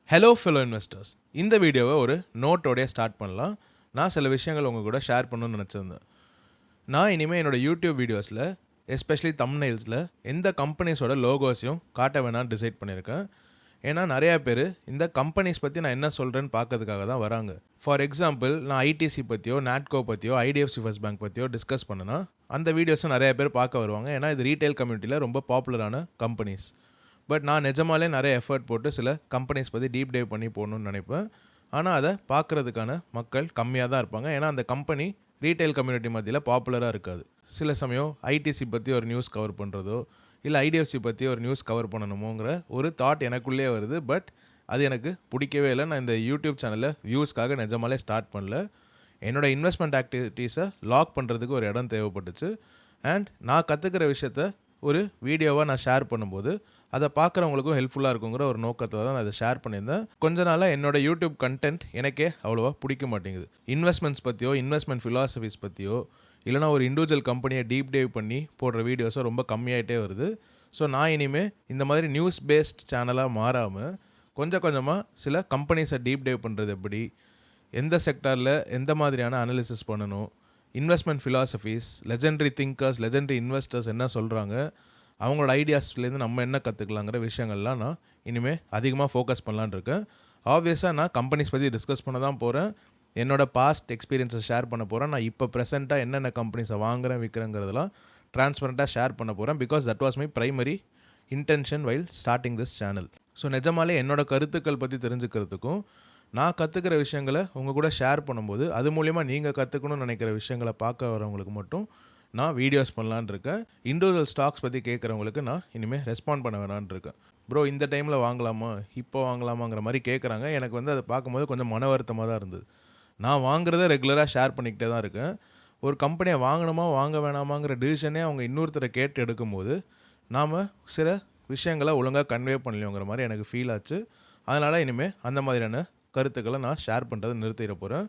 Hello fellow investors, இந்த வீடியோவை ஒரு நோட்டோடய ஸ்டார்ட் பண்ணலாம். நான் சில விஷயங்கள் உங்கள் கூட ஷேர் பண்ணணும்னு நினச்சிருந்தேன். நான் இனிமேல் என்னோடய யூடியூப் வீடியோஸில் எஸ்பெஷலி தம்ப்நெயில்ஸில் எந்த கம்பெனிஸோட லோகோஸையும் காட்ட வேணாம்னு டிசைட் பண்ணியிருக்கேன். ஏன்னா நிறையா பேர் இந்த கம்பெனிஸ் பற்றி நான் என்ன சொல்கிறேன்னு பார்க்கறதுக்காக தான் வராங்க. ஃபார் எக்ஸாம்பிள், நான் ஐடிசி பற்றியோ நாட்கோ பற்றியோ ஐடிஎஃப்சி ஃபர்ஸ்ட் பேங்க் பற்றியோ டிஸ்கஸ் பண்ணேன்னா அந்த வீடியோஸை நிறைய பேர் பார்க்க வருவாங்க. ஏன்னா இது ரீட்டைல் கம்யூனிட்டியில் ரொம்ப பாப்புலரான கம்பெனிஸ். பட் நான் நிஜமாலே நிறைய எஃபர்ட் போட்டு சில கம்பெனிஸ் பற்றி டீப் டைவ் பண்ணி போகணுன்னு நினைப்பேன். ஆனால் அதை பார்க்குறதுக்கான மக்கள் கம்மியாக தான் இருப்பாங்க. ஏன்னா அந்த கம்பெனி ரீட்டைல் கம்யூனிட்டி மத்தியில் பாப்புலராக இருக்காது. சில சமயம் ஐடிசி பற்றி ஒரு நியூஸ் கவர் பண்ணுறதோ இல்லை ஐடிஎஃப்சி பற்றி ஒரு நியூஸ் கவர் பண்ணணுமோங்கிற ஒரு தாட் எனக்குள்ளே வருது. பட் அது எனக்கு பிடிக்கவே இல்லை. நான் இந்த யூடியூப் சேனலில் வியூஸ்க்காக நிஜமாலே ஸ்டார்ட் பண்ணல. என்னோடய இன்வெஸ்ட்மெண்ட் ஆக்டிவிட்டீஸை லாக் பண்ணுறதுக்கு ஒரு இடம் தேவைப்பட்டுச்சு. அண்ட் நான் கற்றுக்கிற விஷயத்த ஒரு வீடியோவாக நான் ஷேர் பண்ணும்போது அதை பார்க்குறவங்களுக்கும் ஹெல்ப்ஃபுல்லாக இருக்குங்கிற ஒரு நோக்கத்தில் தான் நான் அதை ஷேர் பண்ணியிருந்தேன். கொஞ்ச நாளாக என்னோட யூடியூப் கண்டென்ட் எனக்கே அவ்வளோவா பிடிக்க மாட்டேங்குது. இன்வெஸ்ட்மெண்ட்ஸ் பற்றியோ இன்வெஸ்ட்மெண்ட் ஃபிலாசபிஸ் பற்றியோ இல்லைனா ஒரு இண்டிவிஜுவல் கம்பெனியை டீப் டைவ் பண்ணி போடுற வீடியோஸோ ரொம்ப கம்மியாகிட்டே வருது. ஸோ நான் இனிமேல் இந்த மாதிரி நியூஸ் பேஸ்ட் சேனலாக மாறாமல் கொஞ்சம் கொஞ்சமாக சில கம்பெனிஸை டீப் டைவ் பண்ணுறது எப்படி, எந்த செக்டாரில் எந்த மாதிரியான அனாலிசிஸ் பண்ணணும், investment philosophies, legendary thinkers, legendary investors என்ன சொல்கிறாங்க, அவங்களோட ஐடியாஸ்லேருந்து நம்ம என்ன கற்றுக்கலாங்கிற விஷயங்கள்லாம் நான் இனிமேல் அதிகமாக ஃபோக்கஸ் பண்ணலான்னு இருக்கேன். ஆப்வியஸாக நான் கம்பெனிஸ் பற்றி டிஸ்கஸ் பண்ண தான் போகிறேன். என்னோடய பாஸ்ட் எக்ஸ்பீரியன்ஸை ஷேர் பண்ண போகிறேன். நான் இப்போ ப்ரெசென்ட்டாக என்னென்ன கம்பெனிஸை வாங்குறேன் விற்கிறேங்கிறதெல்லாம் ட்ரான்ஸ்பரண்ட்டாக ஷேர் பண்ண போகிறேன். Because that was my primary intention while starting this channel. So நிஜமாலே என்னோடய கருத்துக்கள் பற்றி தெரிஞ்சுக்கிறதுக்கும் நான் கற்றுக்கிற விஷயங்களை உங்கள் கூட ஷேர் பண்ணும்போது அது மூலிமா நீங்கள் கற்றுக்கணும்னு நினைக்கிற விஷயங்களை பார்க்க வரவங்களுக்கு மட்டும் நான் வீடியோஸ் பண்ணலான்னு இருக்கேன். இண்டிவிஜுவல் ஸ்டாக்ஸ் பற்றி கேட்குறவங்களுக்கு நான் இனிமேல் ரெஸ்பாண்ட் பண்ண வேணான்னு இருக்கேன். ப்ரோ இந்த டைமில் வாங்கலாமா, இப்போ வாங்கலாமாங்கிற மாதிரி கேட்குறாங்க. எனக்கு அதை பார்க்கும்போது கொஞ்சம் மன வருத்தமாக தான் இருந்தது. நான் வாங்குறத ரெகுலராக ஷேர் பண்ணிக்கிட்டே தான் இருக்கேன். ஒரு கம்பெனியை வாங்கணுமா வாங்க வேணாமாங்கிற டிசிஷனே அவங்க இன்னொருத்தரை கேட்டு எடுக்கும்போது நாம் சில விஷயங்களை ஒழுங்காக கன்வே பண்ணலையோங்கிற மாதிரி எனக்கு ஃபீல் ஆச்சு. அதனால் இனிமேல் அந்த மாதிரியான கருத்துக்களை நான் ஷேர் பண்ணுறதை நிறுத்திட போகிறேன்.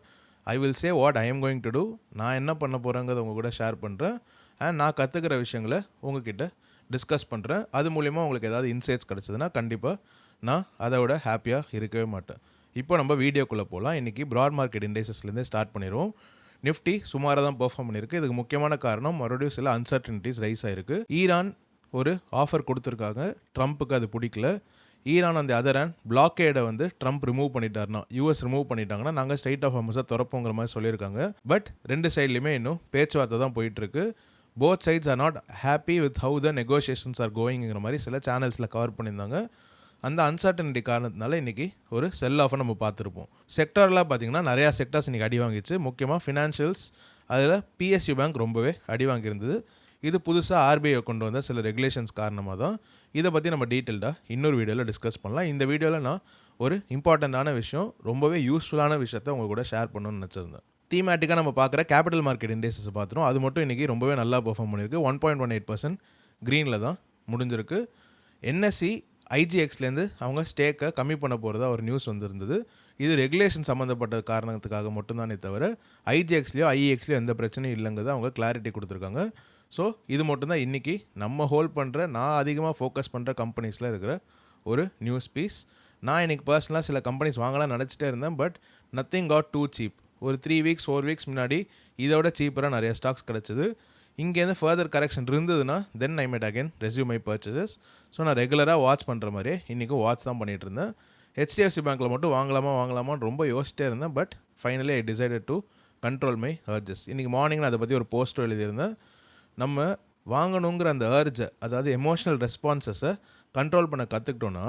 I will say what I am going to do. நான் என்ன பண்ண போகிறேங்கிறத உங்கள் கூட ஷேர் பண்ணுறேன். அண்ட் நான் கற்றுக்கிற விஷயங்களை உங்ககிட்ட டிஸ்கஸ் பண்ணுறேன். அது மூலிமா உங்களுக்கு ஏதாவது இன்சைட்ஸ் கிடச்சதுன்னா கண்டிப்பாக நான் அதை விட ஹாப்பியாக இருக்கவே மாட்டேன். இப்போ நம்ம வீடியோக்குள்ளே போகலாம். இன்றைக்கி ப்ராட் மார்க்கெட் இண்டெக்ஸஸ்லேருந்தே ஸ்டார்ட் பண்ணிடுவோம். நிஃப்டி சுமாராக தான் பெர்ஃபார்ம் பண்ணியிருக்கு. இதுக்கு முக்கியமான காரணம் மறுபடியும் சில அன்சர்டனிட்டிஸ் ரைஸ் ஆகிருக்கு. ஈரான் ஒரு ஆஃபர் கொடுத்துருக்காங்க. ட்ரம்ப்புக்கு அது பிடிக்கல. ஈரான் அந்த அதர் ஹேண்ட் பிளாக்கேடை ட்ரம்ப் ரிமூவ் பண்ணிட்டாருனா, யூஎஸ் ரிமூவ் பண்ணிட்டாங்கன்னா நாங்கள் ஸ்ட்ரைட் ஆஃப் ஹார்மஸை திறப்போங்கிற மாதிரி சொல்லியிருக்காங்க. பட் ரெண்டு சைட்லையுமே இன்னும் பேச்சுவார்த்தை தான் போயிட்டுருக்கு. Both sides are not happy with how the negotiations are கோயிங்கிற மாதிரி சில சேனல்ஸில் கவர் பண்ணியிருந்தாங்க. அந்த அன்சர்டனிட்டி காரணத்தினால இன்றைக்கி ஒரு செல் ஆஃபை நம்ம பார்த்துருப்போம். செக்டார்லாம் பார்த்தீங்கன்னா நிறையா செக்டார்ஸ் இன்றைக்கி அடி வாங்கிச்சு. முக்கியமாக ஃபினான்ஷியல்ஸ், அதில் பிஎஸ்யூ பேங்க் ரொம்பவே அடி வாங்கியிருந்தது. இது புதுசாக ஆர்பிஐ கொண்டு வந்த சில ரெகுலேஷன்ஸ் காரணமாக தான். இதை பற்றி நம்ம டீட்டெயில்டாக இன்னொரு வீடியோவில் டிஸ்கஸ் பண்ணலாம். இந்த வீடியோவில் நான் ஒரு இம்பார்ட்டண்ட்டான விஷயம், ரொம்பவே யூஸ்ஃபுல்லான விஷயத்தை உங்கள் கூட ஷேர் பண்ணணும்னு நினச்சிருந்தேன். தீமேட்டிக்காக நம்ம பார்க்குற கேபிட்டல் மார்க்கெட் இண்டெக்ஸஸ் பார்த்துரும். அது மட்டும் இன்றைக்கி ரொம்பவே நல்லா பெர்ஃபார்ம் பண்ணியிருக்கு. 1.18% க்ரீனில் தான் முடிஞ்சிருக்கு. என்எஸ்சி ஐஜிஎக்ஸ்லேருந்து அவங்க ஸ்டேக்கை கம்மி பண்ண போகிறதா ஒரு நியூஸ் வந்திருந்தது. இது ரெகுலேஷன் சம்மந்தப்பட்ட காரணத்துக்காக மட்டும்தானே தவிர ஐஜிஎக்ஸ்லேயோ ஐஇஎக்ஸ்லேயோ எந்த பிரச்சனையும் இல்லைங்கிறத அவங்க கிளாரிட்டி கொடுத்துருக்காங்க. ஸோ இது மட்டும்தான் இன்றைக்கி நம்ம ஹோல்ட் பண்ணுற, நான் அதிகமாக ஃபோக்கஸ் பண்ணுற கம்பெனிஸில் இருக்கிற ஒரு நியூஸ் பீஸ். நான் இன்றைக்கி பர்சனலாக சில கம்பெனிஸ் வாங்கலாம் நினச்சிட்டே இருந்தேன். But nothing got too cheap. ஒரு 3 வீக்ஸ் 4 வீக்ஸ் முன்னாடி இதோட சீப்பராக நிறைய ஸ்டாக்ஸ் கிடச்சிது. இங்கேருந்து ஃபர்தர் கரெக்ஷன் இருந்ததுன்னா then I made again resume my purchases. So நான் ரெகுலராக வாட்ச் பண்ணுற மாதிரியே இன்றைக்கும் வாட்ச் தான் பண்ணிகிட்டு இருந்தேன். ஹெச்டிஎஃப்சி பேங்க்கில் மட்டும் வாங்கலாமான்னு ரொம்ப யோசிச்சிட்டே இருந்தேன். But finally I decided to control my urges. இன்றைக்கி மார்னிங் நான் அதை பற்றி ஒரு போஸ்ட்டோ எழுதியிருந்தேன். நம்ம வாங்கணுங்கிற அந்த அர்ஜை, அதாவது எமோஷனல் ரெஸ்பான்சஸை கண்ட்ரோல் பண்ண கற்றுக்கிட்டோன்னா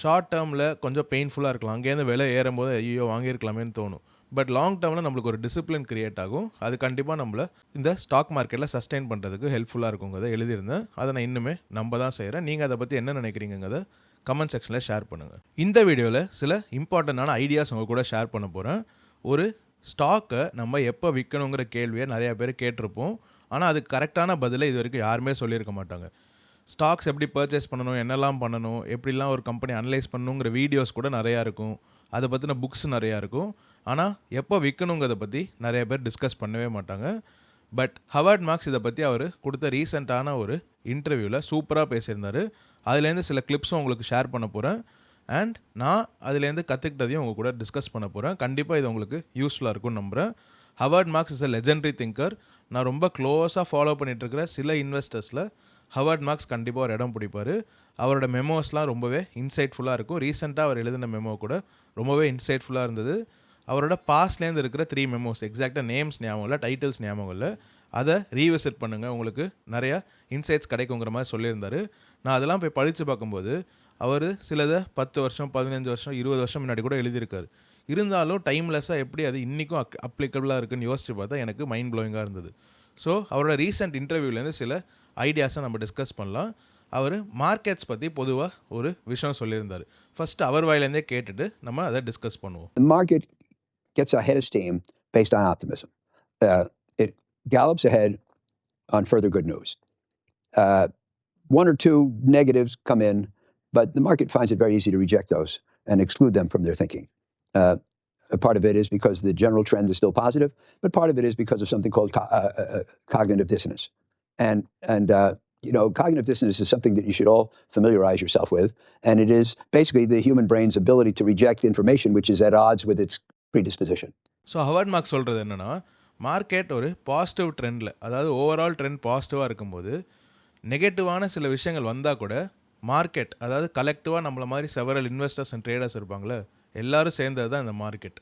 ஷார்ட் டேர்மில் கொஞ்சம் பெயின்ஃபுல்லாக இருக்கலாம். அங்கேருந்து விலை ஏறும்போது ஐயோ வாங்கியிருக்கலாமேன்னு தோணும். பட் லாங் டேர்மில் நம்மளுக்கு ஒரு டிசிப்ளின் கிரியேட் ஆகும். அது கண்டிப்பாக நம்மளை இந்த ஸ்டாக் மார்க்கெட்டில் சஸ்டெயின் பண்ணுறதுக்கு ஹெல்ப்ஃபுல்லாக இருக்குங்கிறத எழுதியிருந்தேன். அதை நான் இன்னுமே நம்ம தான் செய்கிறேன். நீங்கள் அதை பற்றி என்ன நினைக்கிறீங்கிறத கமெண்ட் செக்ஷனில் ஷேர் பண்ணுங்கள். இந்த வீடியோவில் சில இம்பார்ட்டண்ட்டான ஐடியாஸ் உங்கள் கூட ஷேர் பண்ண போகிறேன். ஒரு ஸ்டாக்கை நம்ம எப்போ விற்கணுங்கிற கேள்வியை நிறையா பேர் கேட்டிருப்போம். ஆனால் அதுக்கு கரெக்டான பதிலை இது வரைக்கும் யாருமே சொல்லியிருக்க மாட்டாங்க. ஸ்டாக்ஸ் எப்படி பர்ச்சேஸ் பண்ணணும், என்னெல்லாம் பண்ணணும், எப்படிலாம் ஒரு கம்பெனி அனலைஸ் பண்ணணுங்கிற வீடியோஸ் கூட நிறையா இருக்கும். அதை பற்றின புக்ஸ் நிறையா இருக்கும். ஆனால் எப்போ விற்கணுங்கிறத பற்றி நிறைய பேர் டிஸ்கஸ் பண்ணவே மாட்டாங்க. பட் ஹவார்ட் மார்க்ஸ் இதை பற்றி அவர் கொடுத்த ரீசெண்டான ஒரு இன்டர்வியூவில் சூப்பராக பேசியிருந்தார். அதுலேருந்து சில கிளிப்ஸும் உங்களுக்கு ஷேர் பண்ண போகிறேன். அண்ட் நான் அதுலேருந்து கற்றுக்கிட்டதையும் உங்கள் கூட டிஸ்கஸ் பண்ண போகிறேன். கண்டிப்பாக இது உங்களுக்கு யூஸ்ஃபுல்லாக இருக்கும்னு நம்புகிறேன். Howard Marks is a legendary thinker. நான் ரொம்ப க்ளோஸாக ஃபாலோ பண்ணிகிட்ருக்கிற சில இன்வெஸ்டர்ஸில் ஹவர்ட் மார்க்ஸ் கண்டிப்பாக ஒரு இடம் பிடிப்பார். அவரோட மெமோஸ்லாம் ரொம்பவே இன்சைட்ஃபுல்லாக இருக்கும். ரீசெண்டாக அவர் எழுதின மெமோ கூட ரொம்பவே இன்சைட்ஃபுல்லாக இருந்தது. அவரோட பாஸ்ட்லேருந்து இருக்கிற 3 மெமோஸ், எக்ஸாக்டாக நேம்ஸ் ஞாபகம் இல்லை, டைட்டில்ஸ் ஞாபகம் இல்லை, அதை ரீவிசிட் பண்ணுங்கள், உங்களுக்கு நிறையா இன்சைட்ஸ் கிடைக்குங்கிற மாதிரி சொல்லியிருந்தார். நான் அதெல்லாம் போய் படித்து பார்க்கும்போது அவர் சிலதை 10 வருஷம் 15 வருஷம் 20 வருஷம் முன்னாடி கூட எழுதியிருக்காரு. இருந்தாலும் டைம்லெஸ்ஸாக எப்படி அது இன்றைக்கும் அப்ளிகபிளாக இருக்குன்னு யோசித்து பார்த்தா எனக்கு மைண்ட் ப்ளோயிங்காக இருந்தது. ஸோ அவரோட ரீசெண்ட் இன்டர்வியூலேருந்து சில ஐடியாஸை நம்ம டிஸ்கஸ் பண்ணலாம். அவர் மார்க்கெட்ஸ் பற்றி பொதுவாக ஒரு விஷயம் சொல்லியிருந்தார். ஃபஸ்ட்டு அவர் வாயிலேருந்தே கேட்டுட்டு நம்ம அதை டிஸ்கஸ் பண்ணுவோம். The market gets ahead of steam based on optimism. It gallops ahead on further good news. One or two negatives come in, but the market finds it very easy to reject those and exclude them from their thinking. A part of it is because the general trend is still positive, but part of it is because of something called cognitive dissonance. And cognitive dissonance is something that you should all familiarize yourself with, and it is basically the human brain's ability to reject information which is at odds with its predisposition. So Howard Marks சொல்கிறது என்னென்னா, market ஒரு positive ட்ரெண்டில், அதாவது overall trend பாசிட்டிவாக இருக்கும்போது நெகட்டிவான சில விஷயங்கள் வந்தால் கூட மார்க்கெட், அதாவது கலெக்டிவாக நம்மள மாதிரி செவரல் இன்வெஸ்டர்ஸ் அண்ட் ட்ரேடர்ஸ் இருப்பாங்களே, எல்லோரும் சேர்ந்தது தான் இந்த மார்க்கெட்.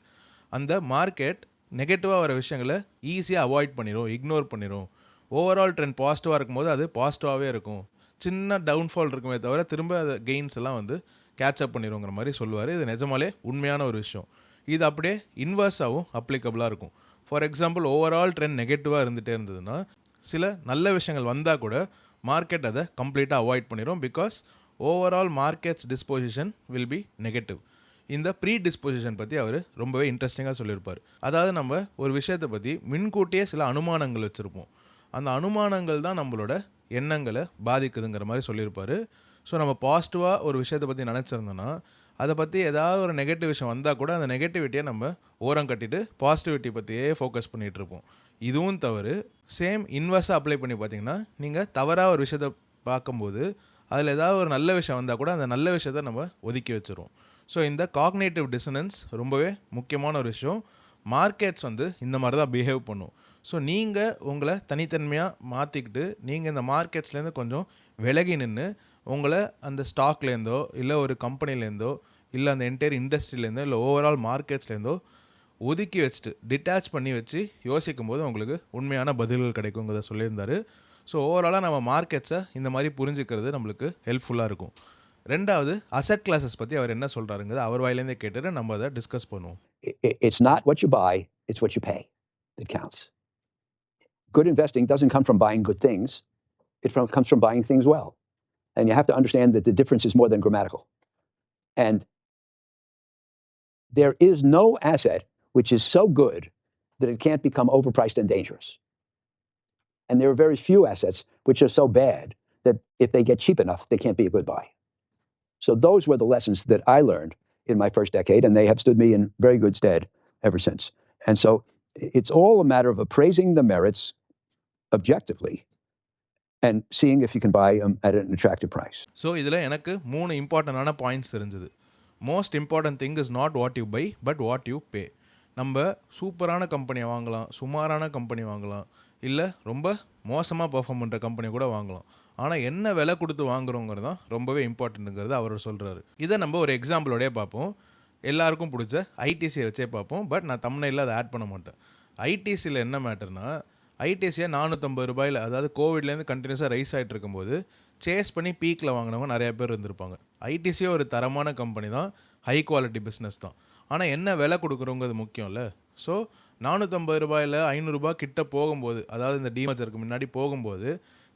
அந்த மார்க்கெட் நெகட்டிவாக வர விஷயங்களை ஈஸியாக அவாய்ட் பண்ணிடும், இக்னோர் பண்ணிடும். ஓவரால் ட்ரெண்ட் பாசிட்டிவாக இருக்கும்போது அது பாசிட்டிவாகவே இருக்கும். சின்ன டவுன்ஃபால் இருக்குமே தவிர திரும்ப அது கெயின்ஸ் எல்லாம் வந்து கேட்சப் பண்ணிடுங்கிற மாதிரி சொல்லுவார். இது நிஜமாலே உண்மையான ஒரு விஷயம். இது அப்படியே இன்வர்ஸாகவும் அப்ளிகபிளாக இருக்கும். ஃபார் எக்ஸாம்பிள், ஓவரால் ட்ரெண்ட் நெகட்டிவாக இருந்துகிட்டே இருந்ததுன்னா சில நல்ல விஷயங்கள் வந்தால் கூட மார்க்கெட் அதை கம்ப்ளீட்டாக அவாய்ட் பண்ணிடும். Because overall markets disposition will be negative. இந்த ப்ரீ டிஸ்பொசிஷன் பற்றி அவர் ரொம்பவே இன்ட்ரெஸ்டிங்காக சொல்லியிருப்பார். அதாவது நம்ம ஒரு விஷயத்தை பற்றி முன்கூட்டியே சில அனுமானங்கள் வச்சுருப்போம். அந்த அனுமானங்கள் தான் நம்மளோட எண்ணங்களை பாதிக்குதுங்கிற மாதிரி சொல்லியிருப்பார். ஸோ நம்ம பாசிட்டிவாக ஒரு விஷயத்தை பற்றி நினச்சிருந்தோன்னா அதை பற்றி ஏதாவது ஒரு நெகட்டிவ் விஷயம் வந்தால் கூட அந்த நெகட்டிவிட்டியை நம்ம ஓரம் கட்டிட்டு பாசிட்டிவிட்டி பற்றியே ஃபோக்கஸ் பண்ணிகிட்ருப்போம். இதுவும் தவறு. சேம் இன்வெர்ஸாக அப்ளை பண்ணி பார்த்தீங்கன்னா, நீங்கள் தவறாக ஒரு விஷயத்தை பார்க்கும்போது அதில் ஏதாவது ஒரு நல்ல விஷயம் வந்தால் கூட அந்த நல்ல விஷயத்தை நம்ம ஒதுக்கி வச்சுருவோம். ஸோ இந்த காக்னேட்டிவ் டிசனன்ஸ் ரொம்பவே முக்கியமான ஒரு விஷயம். மார்க்கெட்ஸ் வந்து இந்த மாதிரி தான் பிஹேவ் பண்ணும். ஸோ நீங்கள் உங்களை தனித்தன்மையாக மாற்றிக்கிட்டு நீங்கள் இந்த மார்க்கெட்ஸ்லேருந்து கொஞ்சம் விலகி நின்று உங்களை அந்த ஸ்டாக்லேருந்தோ இல்லை ஒரு கம்பெனிலேருந்தோ இல்லை அந்த என்டையர் இண்டஸ்ட்ரியிலேருந்தோ இல்லை ஓவரால் மார்க்கெட்ஸ்லேருந்தோ ஒதுக்கி வச்சுட்டு டிட்டாச் பண்ணி வச்சு யோசிக்கும் போது உங்களுக்கு உண்மையான பதில்கள் கிடைக்குங்கிறத சொல்லியிருந்தார். ஸோ ஓவராலாக நம்ம மார்க்கெட்ஸை இந்த மாதிரி புரிஞ்சுக்கிறது நம்மளுக்கு ஹெல்ப்ஃபுல்லாக இருக்கும். ரெண்டாவது, அசெட் கிளாஸஸ் பற்றி அவர் என்ன சொல்கிறாருங்கிறது அவர் வாயிலேருந்தே கேட்டுட்டு நம்ம அதை டிஸ்கஸ் பண்ணுவோம். It's not what you buy, it's what you pay that counts. Good investing doesn't come from buying good things. It comes from buying things well. And you have to understand that the difference is more than grammatical. And there is no asset which is so good that it can't become overpriced and dangerous. And there are very few assets which are so bad that if they get cheap enough, they can't be a good buy. So those were the lessons that I learned in my first decade, and they have stood me in very good stead ever since. And so it's all a matter of appraising the merits objectively and seeing if you can buy them at an attractive price. So இதில் எனக்கு 3 இம்பார்ட்டண்டான points தெரிஞ்சது. Most important thing is not what you buy but what you pay. நம்ம சூப்பரான கம்பெனியை வாங்கலாம், சுமாரான company வாங்கலாம், இல்லை ரொம்ப மோசமாக பெர்ஃபார்ம் பண்ணுற கம்பெனி கூட வாங்கலாம். ஆனால் என்ன விலை கொடுத்து வாங்குறோங்கிறது தான் ரொம்பவே இம்பார்ட்டண்ட்டுங்கிறது அவர் சொல்கிறாரு. இதை நம்ம ஒரு எக்ஸாம்பிளோடய பார்ப்போம். எல்லாருக்கும் பிடிச்ச ஐடிசியை வச்சே பார்ப்போம். பட் நான் தம்ப்நெயில்ல அதை ஆட் பண்ண மாட்டேன். ஐடிசியில் என்ன மேட்டர்னா, ஐடிசியை 450 ரூபாயில், அதாவது கோவிட்லேருந்து கண்டினியூஸாக ரைஸ் ஆகிட்டு இருக்கும்போது சேஸ் பண்ணி பீக்கில் வாங்கினவங்க நிறைய பேர் இருந்திருப்பாங்க. ஐடிசியே ஒரு தரமான கம்பெனி தான், ஹை குவாலிட்டி பிஸ்னஸ் தான். ஆனால் என்ன விலை கொடுக்குறோங்கிறது முக்கியம் இல்லை. ஸோ 450 ரூபாயில் 500 ரூபாய் கிட்ட போகும்போது, அதாவது இந்த டிமர்ஜருக்கு முன்னாடி போகும்போது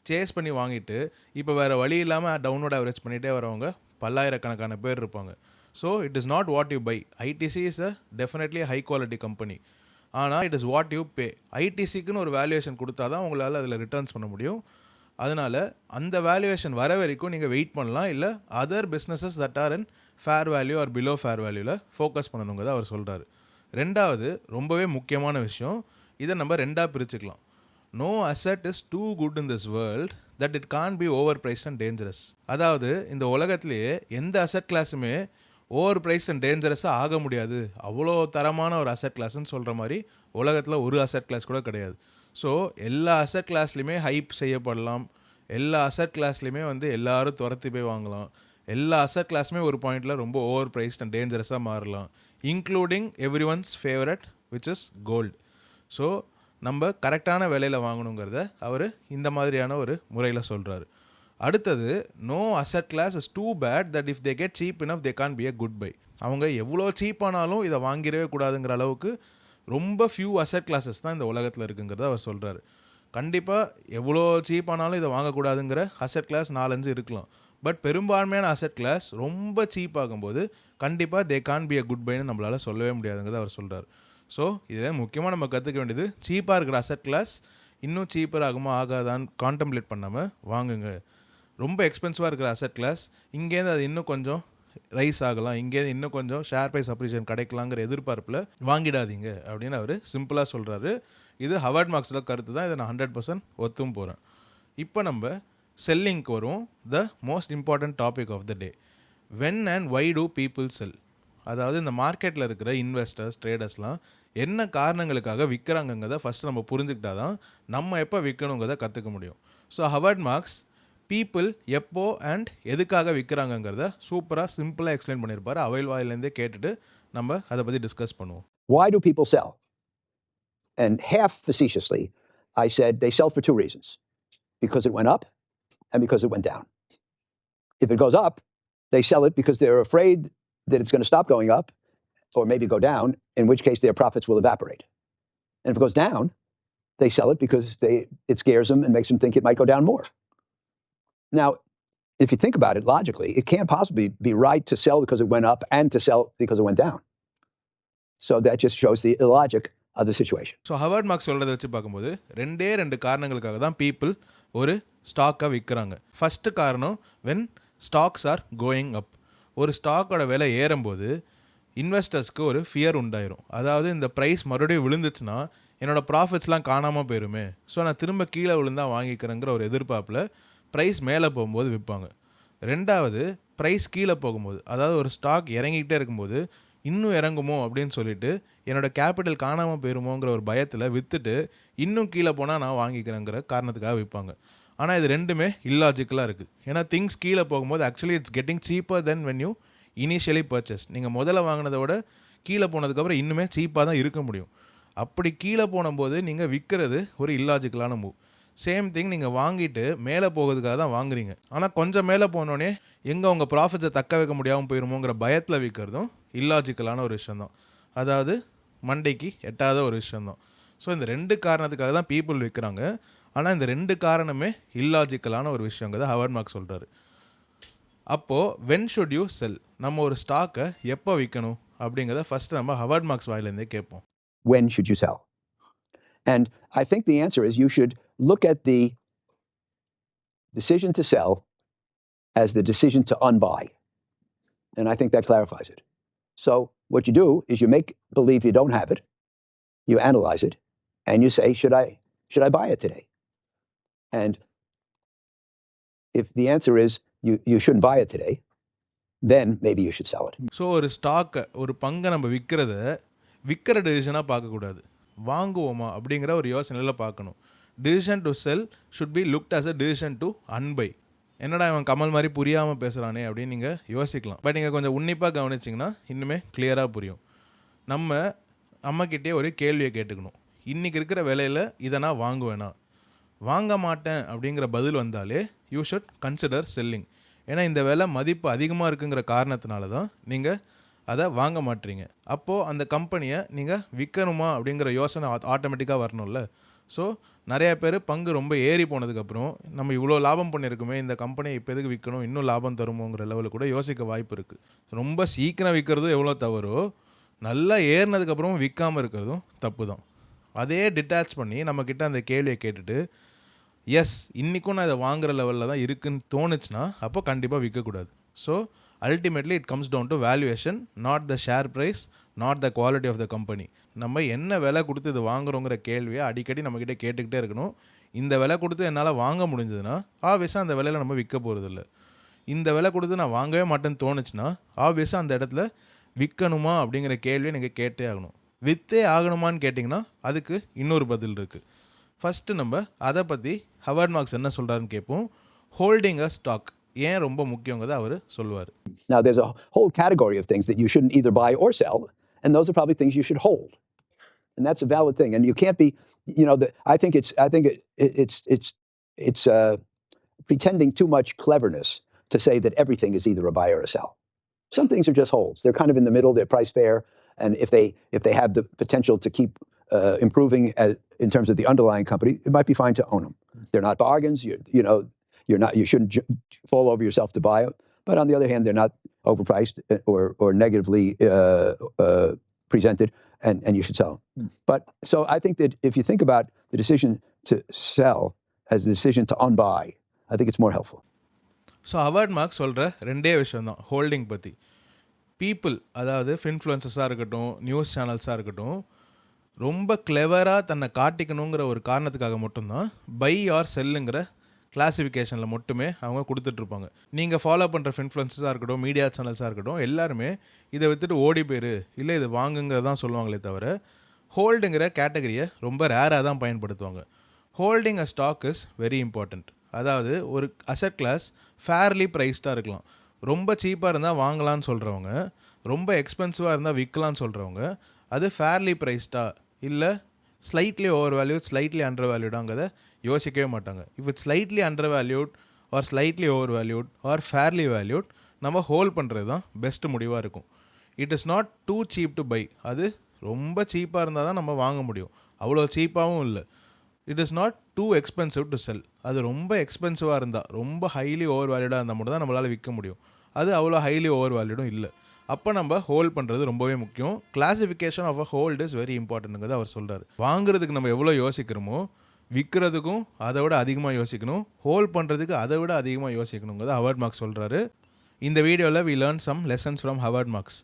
சேஸ் பண்ணி வாங்கிட்டு இப்போ வேறு வழி இல்லாமல் டவுன்லோட் ஆவரேஜ் பண்ணிகிட்டே வரவங்க பல்லாயிரக்கணக்கான பேர் இருப்பாங்க. So it is not what you buy. ITC is a definitely high quality company. ஆனால் it is what you pay. ஐடிசிக்குன்னு ஒரு வேல்யூவேஷன் கொடுத்தா தான் உங்களால் அதில் ரிட்டர்ன்ஸ் பண்ண முடியும். அதனால் அந்த வேல்யூவேஷன் வர வரைக்கும் நீங்கள் வெயிட் பண்ணலாம், இல்லை other businesses that are in fair value or below fair வேல்யூவில் ஃபோக்கஸ் பண்ணணுங்கிறத அவர் சொல்கிறாரு. ரெண்டாவது, ரொம்பவே முக்கியமான விஷயம், இதை நம்ம ரெண்டாக பிரிச்சுக்கலாம். No asset is too good in this world that it can be over priced and dangerous. அதாவது இந்த உலகத்திலேயே எந்த அசெட் கிளாஸுமே ஓவர் ப்ரைஸ் அண்ட் டேஞ்சரஸாக ஆக முடியாது, அவ்வளோ தரமான ஒரு அசெட் கிளாஸ்ன்னு சொல்கிற மாதிரி உலகத்தில் ஒரு அசெட் கிளாஸ் கூட கிடையாது. ஸோ எல்லா அசெட் கிளாஸ்லையுமே ஹைப் செய்யப்படலாம், எல்லா அசெட் கிளாஸ்லையுமே வந்து எல்லாரும் துரத்தி போய் வாங்கலாம், எல்லா அசெட் கிளாஸுமே ஒரு பாயிண்டில் ரொம்ப ஓவர் ப்ரைஸ்ட் அண்ட் டேஞ்சரஸாக மாறலாம், including everyone's favourite which is gold. So நம்ம கரெக்டான விலையில் வாங்கணுங்கிறத அவர் இந்த மாதிரியான ஒரு முறையில் சொல்கிறாரு. அடுத்தது, no asset class is too bad that if they get cheap enough they can be a good buy. அவங்க எவ்வளோ சீப்பானாலும் இதை வாங்கிடவே கூடாதுங்கிற அளவுக்கு ரொம்ப ஃபியூ அசெட் கிளாஸஸ் தான் இந்த உலகத்தில் இருக்குங்கிறத அவர் சொல்கிறாரு. கண்டிப்பாக எவ்வளோ சீப்பானாலும் இதை வாங்கக்கூடாதுங்கிற அசெட் கிளாஸ் 4-5 இருக்கலாம். பட் பெரும்பான்மையான அசெட் கிளாஸ் ரொம்ப சீப் ஆகும்போது கண்டிப்பாக தே கான் பி அ குட் பைன்னு நம்மளால் சொல்லவே முடியாதுங்கிறத அவர் சொல்கிறார். ஸோ இதை முக்கியமாக நம்ம கற்றுக்க வேண்டியது, சீப்பாக இருக்கிற அசெட் கிளாஸ் இன்னும் சீப்பர் ஆகுமா ஆகாதான்னு கான்டம்ப்ளேட் பண்ணாமல் வாங்குங்க. ரொம்ப எக்ஸ்பென்சிவாக இருக்கிற அசெட் கிளாஸ் இங்கேருந்து அது இன்னும் கொஞ்சம் ரைஸ் ஆகலாம், இங்கேருந்து இன்னும் கொஞ்சம் ஷேர் ப்ரைஸ் அப்ரிஷியேஷன் கிடைக்கலாங்கிற எதிர்பார்ப்பில் வாங்கிடாதீங்க அப்படின்னு அவர் சிம்பிளாக சொல்கிறாரு. இது ஹவர்ட் மார்க்ஸில் கருத்து தான், இதை நான் 100% ஒத்தும் போகிறேன். இப்போ நம்ம செல்லிங்க்கு வரும். The most important topic of the day, when and why do people sell. அதாவது இந்த மார்க்கெட்டில் இருக்கிற இன்வெஸ்டர்ஸ், ட்ரேடர்ஸ்லாம் என்ன காரணங்களுக்காக விற்கிறாங்கங்கிறத ஃபஸ்ட்டு நம்ம புரிஞ்சுக்கிட்டா தான் நம்ம எப்போ விற்கணுங்கிறத கற்றுக்க முடியும். ஸோ ஹவர்ட் மார்க்ஸ் பீப்புள் எப்போ அண்ட் எதுக்காக விற்கிறாங்கங்கிறத சூப்பராக சிம்பிளாக எக்ஸ்பிளைன் பண்ணியிருப்பார். அவைல் வாயிலேருந்தே கேட்டுட்டு நம்ம அதை பற்றி டிஸ்கஸ் பண்ணுவோம். Why do people sell? And half facetiously, I said they sell for two reasons: because it went up and because it went down. If it goes up, they sell it because they're afraid that it's going to stop going up or maybe go down, in which case their profits will evaporate. And if it goes down, they sell it because it scares them and makes them think it might go down more. Now, if you think about it logically, it can't possibly be right to sell because it went up and to sell because it went down. So that just shows the illogic of the situation. So Howard Marks சொல்கிறத வச்சு பார்க்கும்போது 2 காரணங்களுக்காக தான் people ஒரு ஸ்டாக்கை விற்கிறாங்க. First காரணம், when stocks are going up. ஒரு ஸ்டாக்கோட விலை ஏறும்போது இன்வெஸ்டர்ஸ்க்கு ஒரு ஃபியர் உண்டாயிரும். அதாவது இந்த ப்ரைஸ் மறுபடியும் விழுந்துச்சுன்னா என்னோடய ப்ராஃபிட்ஸ்லாம் காணாமல் போயிருமே, ஸோ நான் திரும்ப கீழே விழுந்தால் வாங்கிக்கிறேங்கிற ஒரு எதிர்பார்ப்பில் ப்ரைஸ் மேலே போகும்போது விற்பாங்க. 2வது, ப்ரைஸ் கீழே போகும்போது, அதாவது ஒரு ஸ்டாக் இறங்கிக்கிட்டே இருக்கும்போது இன்னும் இறங்குமோ அப்படின்னு சொல்லிட்டு என்னோடய கேபிட்டல் காணாமல் போயிருமோங்கிற ஒரு பயத்தில் விற்றுட்டு இன்னும் கீழே போனால் நான் வாங்கிக்கிறேங்கிற காரணத்துக்காக விற்பாங்க. ஆனால் இது ரெண்டுமே இல்லாஜிக்கலாக இருக்குது. ஏன்னா திங்ஸ் கீழே போகும்போது actually it's getting cheaper then when you initially purchase. நீங்கள் முதல்ல வாங்கினதை விட கீழே போனதுக்கப்புறம் இன்னுமே சீப்பாக தான் இருக்க முடியும். அப்படி கீழே போனபோது நீங்கள் விற்கிறது ஒரு இல்லாஜிக்கலான மூவ். சேம் திங், நீங்கள் வாங்கிட்டு மேலே போகிறதுக்காக தான் வாங்குறீங்க, ஆனால் கொஞ்சம் மேலே போனோடனே எங்கே உங்கள் ப்ராஃபிட்ஸை தக்க வைக்க முடியாமல் போயிருமோங்கிற பயத்தில் விற்கிறதும் இல்லாஜிக்கலான ஒரு விஷயந்தான். அதாவது மண்டைக்கு எட்டாத ஒரு விஷயந்தான். ஸோ இந்த 2 காரணத்துக்காக தான் பீப்புள் விற்கிறாங்க. ஆனால் இந்த 2 காரணமே இல்லாஜிக்கலான ஒரு விஷயங்கிறத ஹவர்ட் மார்க்ஸ் சொல்கிறாரு. அப்போது வென் ஷுட் யூ செல், நம்ம ஒரு ஸ்டாக்கை எப்போ விற்கணும் அப்படிங்கிறத ஃபஸ்ட்டு நம்ம ஹவர்ட் மார்க்ஸ் வாயிலேருந்தே கேட்போம். When should you sell? And I think the answer is you should look at the decision to sell as the decision to unbuy. And I think that clarifies it. So what you do is you make believe you don't have it, you analyze it, and you say, should I buy it today? And if the answer is you shouldn't buy it today, then maybe you should sell it. So ஒரு ஸ்டாக்கை, ஒரு பங்கை நம்ம விற்கிற டிசிஷனாக பார்க்கக்கூடாது, வாங்குவோமா அப்படிங்கிற ஒரு யோசனையில் பார்க்கணும். Decision to sell should be looked as a decision to unbuy. என்னடா இவன் கமல் மாதிரி புரியாமல் பேசுகிறானே அப்படின்னு நீங்கள் யோசிக்கலாம். பட் நீங்கள் கொஞ்சம் உன்னிப்பாக கவனிச்சிங்கன்னா இன்னுமே கிளியராக புரியும். நம்ம அம்மாக்கிட்டே ஒரு கேள்வியை கேட்டுக்கணும், இன்றைக்கி இருக்கிற விலையில் இதை நான் வாங்குவேனா? வாங்க மாட்டேன் அப்படிங்கிற பதில் வந்தாலே யூ ஷுட் கன்சிடர் செல்லிங். ஏன்னா இந்த விலை மதிப்பு அதிகமாக இருக்குங்கிற காரணத்தினால தான் நீங்கள் அதை வாங்க மாட்டீங்க. அப்போது அந்த கம்பெனியை நீங்கள் விற்கணுமா அப்படிங்கிற யோசனை ஆட்டோமேட்டிக்காக வரணும்ல. ஸோ நிறையா பேர் பங்கு ரொம்ப ஏறி போனதுக்கப்புறம் நம்ம இவ்வளோ லாபம் பண்ணியிருக்குமே, இந்த கம்பெனியை இப்போ எதுக்கு விற்கணும், இன்னும் லாபம் தருமோங்கிற லெவலில் கூட யோசிக்க வாய்ப்பு இருக்குது. ரொம்ப சீக்கிரம் விற்கிறதும் எவ்வளோ தவறோ, நல்லா ஏறினதுக்கப்புறம் விற்காமல் இருக்கிறதும் தப்பு தான். அதே டிட்டாச் பண்ணி நம்மக்கிட்ட அந்த கேள்வியை கேட்டுட்டு எஸ் இன்றைக்கும் நான் இதை வாங்குகிற லெவலில் தான் இருக்குன்னு தோணுச்சுன்னா அப்போ கண்டிப்பாக விற்கக்கூடாது. So ultimately it comes down to valuation, not the share price, not the quality of the company. நம்ம என்ன விலை கொடுத்து இது வாங்குறோங்கிற கேள்வியை அடிக்கடி நம்மக்கிட்ட கேட்டுக்கிட்டே இருக்கணும். இந்த விலை கொடுத்து என்னால் வாங்க முடிஞ்சதுன்னா ஆப்வியஸாக அந்த விலையில் நம்ம விற்க போகிறதில்ல. இந்த விலை கொடுத்து நான் வாங்கவே மாட்டேன்னு தோணுச்சுன்னா ஆப்வியஸாக அந்த இடத்துல விற்கணுமா அப்படிங்கிற கேள்வியை நீங்கள் கேட்டே ஆகணும். விற்றே ஆகணுமான்னு கேட்டிங்கன்னா அதுக்கு இன்னொரு பதில் இருக்குது. ஃபஸ்ட்டு நம்ம அதை பற்றி ஹவர்ட் மார்க்ஸ் என்ன சொல்கிறாருன்னு கேட்போம். ஹோல்டிங் அ ஸ்டாக் ஏன் ரொம்ப முக்கியங்கிறத அவர் சொல்லுவார். Now, there's a whole category of things that you shouldn't either buy or sell, and those are probably things you should hold. And that's a valid thing. And you can't be, I think it's pretending too much cleverness to say that everything is either a buy or a sell. Some things are just holds. They're kind of in the middle. They're price fair, and if they have the potential to keep improving in terms of the underlying company, it might be fine to own them. They're not bargains. You shouldn't fall over yourself to buy it. But on the other hand, they're not overpriced or negatively presented, and you should sell them. But so I think that if you think about the decision to sell as a decision to unbuy, I think it's more helpful. So Howard Marks சொல்கிற ரெண்டே விஷயம் தான் holding பற்றி. People, அதாவது இன்ஃப்ளூயன்சஸாக இருக்கட்டும், news சேனல்ஸாக இருக்கட்டும், ரொம்ப கிளவராக தன்னை காட்டிக்கணுங்கிற ஒரு காரணத்துக்காக மட்டும்தான் பை ஆர் செல்லுங்கிற கிளாஸிஃபிகேஷனில் மட்டுமே அவங்க கொடுத்துட்ருப்பாங்க. நீங்கள் ஃபாலோ பண்ணுற இன்ஃப்ளூயன்சஸாக இருக்கட்டும், மீடியா சேனல்ஸாக இருக்கட்டும், எல்லாருமே இதை விற்றுட்டு ஓடி போயிரு, இல்லை இது வாங்குங்கிறதான் சொல்லுவாங்களே தவிர ஹோல்டுங்கிற கேட்டகரியை ரொம்ப ரேராக தான் பயன்படுத்துவாங்க. Holding a stock is very important. அதாவது ஒரு அசெட் கிளாஸ் ஃபேர்லி ப்ரைஸ்டாக இருக்கலாம். ரொம்ப சீப்பாக இருந்தால் வாங்கலான்னு சொல்கிறவங்க, ரொம்ப எக்ஸ்பென்சிவாக இருந்தால் விற்கலான்னு சொல்கிறவங்க, அது ஃபேர்லி ப்ரைஸ்டாக இல்லை slightly over valued, slightly under வேல்யூடாங்கிறத யோசிக்கவே மாட்டாங்க. If it's slightly under valued or slightly over valued or fairly valued, நம்ம ஹோல்ட் பண்ணுறது தான் பெஸ்ட்டு முடிவாக இருக்கும். It is not too cheap to buy. அது ரொம்ப சீப்பாக இருந்தால் தான் நம்ம வாங்க முடியும், அவ்வளோ சீப்பாகவும் இல்லை. It is not two expensive to sell. அது ரொம்ப எக்ஸ்பென்சிவாக இருந்தால், ரொம்ப ஹைலி ஓவர் வேல்யூடாக இருந்தால் மட்டும் தான் நம்மளால் விற்க முடியும். அது அவ்வளோ ஹைலி ஓவர் வேல்யூடும் இல்லை. அப்போ நம்ம ஹோல்ட் பண்ணுறது ரொம்பவே முக்கியம். Classification of a hold is very இம்பார்ட்டன்ட்ங்கிறது அவர் சொல்கிறார். வாங்குறதுக்கு நம்ம எவ்வளோ யோசிக்கிறோமோ விற்கிறதுக்கும் அதை விட அதிகமாக யோசிக்கணும், ஹோல்ட் பண்ணுறதுக்கு அதை விட அதிகமாக யோசிக்கணுங்கிறத ஹவர்ட் மார்க்ஸ் சொல்கிறாரு. இந்த வீடியோவில் we learn some lessons from Howard Marks.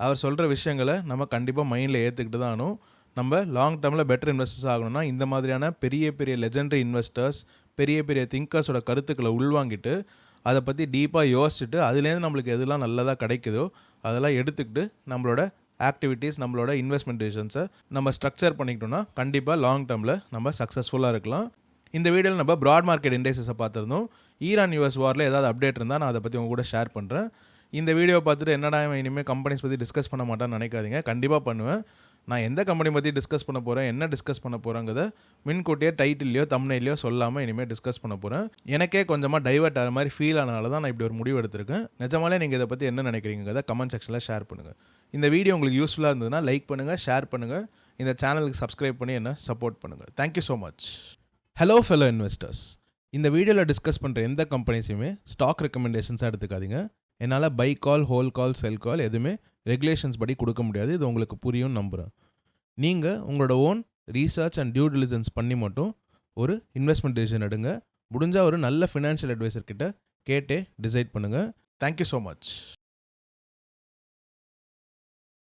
அவர் சொல்கிற விஷயங்களை நம்ம கண்டிப்பாக மைண்டில் ஏற்றுக்கிட்டு தான் ஆகணும். நம்ம லாங் டேர்மில் பெட்டர் இன்வெஸ்டர்ஸ் ஆகணும்னா இந்த மாதிரியான பெரிய பெரிய லெஜெண்டரி இன்வெஸ்டர்ஸ், பெரிய பெரிய திங்கர்ஸோட கருத்துக்களை உள்வாங்கிட்டு அதை பற்றி டீப்பாக யோசிச்சுட்டு அதுலேருந்து நம்மளுக்கு எதெல்லாம் நல்லதாக கிடைக்குதோ அதெல்லாம் எடுத்துக்கிட்டு நம்மளோட ஆக்டிவிட்டீஸ், நம்மளோட இன்வெஸ்ட்மெண்ட் டிசிஷன்ஸை நம்ம ஸ்ட்ரக்சர் பண்ணிக்கிட்டோம்னா கண்டிப்பாக லாங் டேர்மில் நம்ம சக்ஸஸ்ஃபுல்லாக இருக்கலாம். இந்த வீடியோவில் நம்ம ப்ராட் மார்க்கெட் இண்டெக்ஸஸை பார்த்துருந்தோம். ஈரான் யூஎஸ் வாரில் ஏதாவது அப்டேட் இருந்தால் நான் அதை பற்றி உங்க கூட ஷேர் பண்ணுறேன். இந்த வீடியோ பார்த்துட்டு என்னடா இனிமேல் கம்பெனிஸ் பற்றி டிஸ்கஸ் பண்ண மாட்டான்னு நினைக்காதீங்க. கண்டிப்பாக பண்ணுவேன். நான் எந்த கம்பெனி பற்றி டிஸ்கஸ் பண்ண போகிறேன், என்ன டிஸ்கஸ் பண்ண போகிறேங்கிறத முன்கூட்டியே டைட்டில்லையோ தம்ப்நெயிலையோ சொல்லாமல் இனிமேல் டிஸ்கஸ் பண்ண போகிறேன். எனக்கே கொஞ்சமாக டைவர்ட் ஆகிற மாதிரி ஃபீல் ஆனதால தான் நான் இப்படி ஒரு முடிவு எடுத்திருக்கேன். நிஜமாலே நீங்கள் இதை பற்றி என்ன நினைக்கிறீங்கிறத கமெண்ட் செக்ஷனில் ஷேர் பண்ணுங்கள். இந்த வீடியோ உங்களுக்கு யூஸ்ஃபுல்லாக இருந்ததுன்னா லைக் பண்ணுங்கள், ஷேர் பண்ணுங்கள், இந்த சேனலுக்கு சப்ஸ்கிரைப் பண்ணி என்ன சப்போர்ட் பண்ணுங்கள். Thank you so much. Hello fellow investors, இந்த வீடியோவில் டிஸ்கஸ் பண்ணுற எந்த கம்பெனிஸையுமே ஸ்டாக் ரெக்கமெண்டேஷன்ஸாக எடுத்துக்காதீங்க. என்னால் பை கால், ஹோல் கால், செல் கால் எதுவுமே ரெகுலேஷன்ஸ் படி கொடுக்க முடியாது. இது உங்களுக்கு புரியும் நம்புகிறேன். நீங்கள் உங்களோட own research and due diligence பண்ணி மட்டும் ஒரு இன்வெஸ்ட்மெண்ட் டிசிஷன் எடுங்க. முடிஞ்சால் ஒரு நல்ல ஃபினான்ஷியல் அட்வைசர் கிட்ட கேட்டே டிசைட் பண்ணுங்கள். Thank you so much.